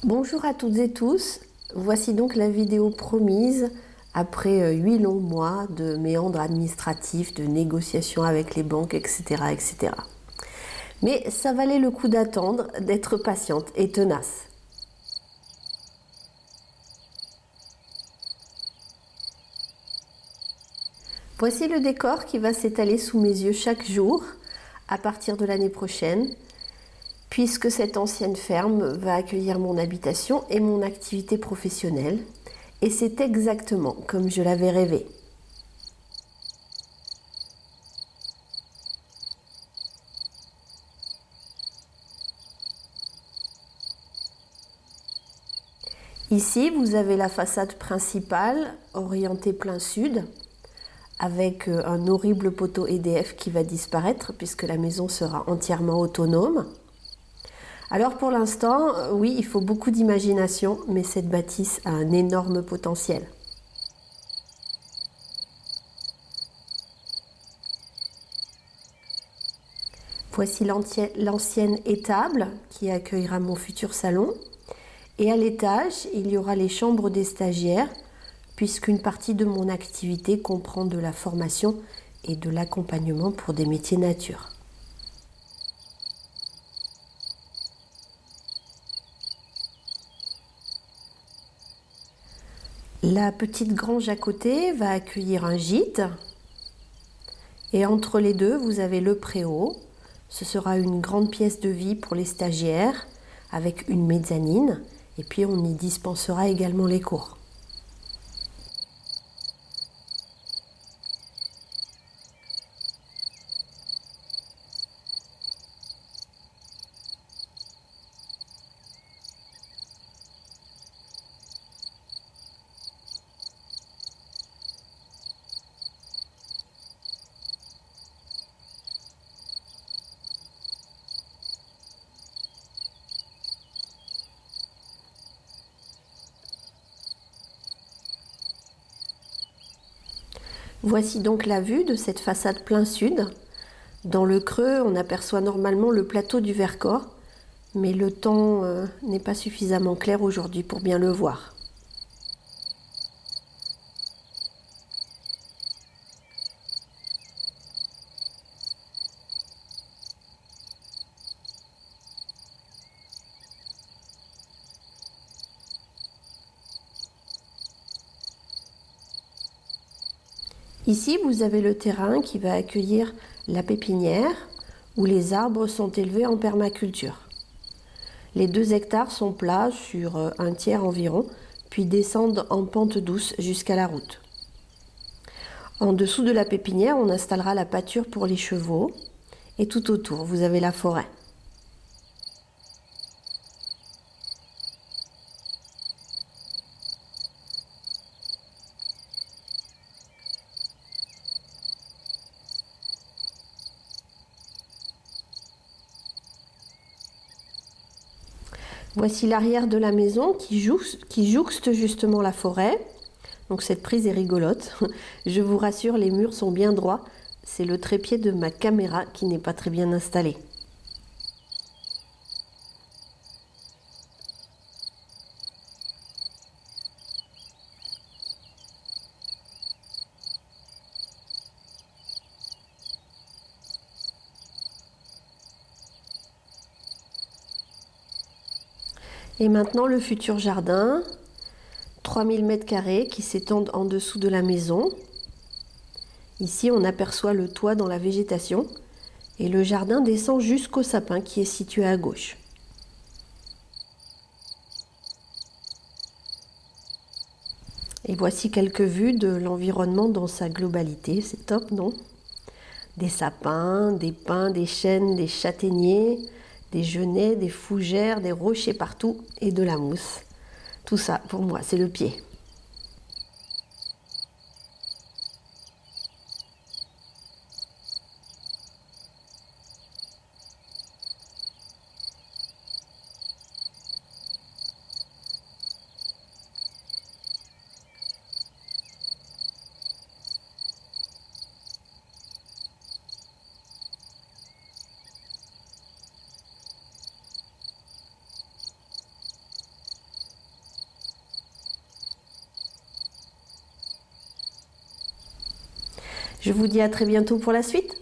Bonjour à toutes et tous, voici donc la vidéo promise après 8 longs mois de méandres administratifs, de négociations avec les banques, etc., etc. Mais ça valait le coup d'attendre, d'être patiente et tenace. Voici le décor qui va s'étaler sous mes yeux chaque jour à partir de l'année prochaine, puisque cette ancienne ferme va accueillir mon habitation et mon activité professionnelle. Et c'est exactement comme je l'avais rêvé. Ici, vous avez la façade principale orientée plein sud, avec un horrible poteau EDF qui va disparaître puisque la maison sera entièrement autonome. Alors pour l'instant, oui, il faut beaucoup d'imagination, mais cette bâtisse a un énorme potentiel. Voici l'ancienne étable qui accueillera mon futur salon. Et à l'étage, il y aura les chambres des stagiaires, puisqu'une partie de mon activité comprend de la formation et de l'accompagnement pour des métiers nature. La petite grange à côté va accueillir un gîte. Et entre les deux, vous avez le préau. Ce sera une grande pièce de vie pour les stagiaires, avec une mezzanine. Et puis on y dispensera également les cours. Voici donc la vue de cette façade plein sud. Dans le creux, on aperçoit normalement le plateau du Vercors, mais le temps n'est pas suffisamment clair aujourd'hui pour bien le voir. Ici, vous avez le terrain qui va accueillir la pépinière où les arbres sont élevés en permaculture. Les 2 hectares sont plats sur un tiers environ, puis descendent en pente douce jusqu'à la route. En dessous de la pépinière, on installera la pâture pour les chevaux et tout autour, vous avez la forêt. Voici l'arrière de la maison qui jouxte justement la forêt. Donc cette prise est rigolote. Je vous rassure, les murs sont bien droits. C'est le trépied de ma caméra qui n'est pas très bien installé. Et maintenant le futur jardin, 3000 m² qui s'étendent en dessous de la maison. Ici on aperçoit le toit dans la végétation et le jardin descend jusqu'au sapin qui est situé à gauche. Et voici quelques vues de l'environnement dans sa globalité, c'est top, non? Des sapins, des pins, des chênes, des châtaigniers, des genêts, des fougères, des rochers partout et de la mousse. Tout ça, pour moi, c'est le pied. Je vous dis à très bientôt pour la suite.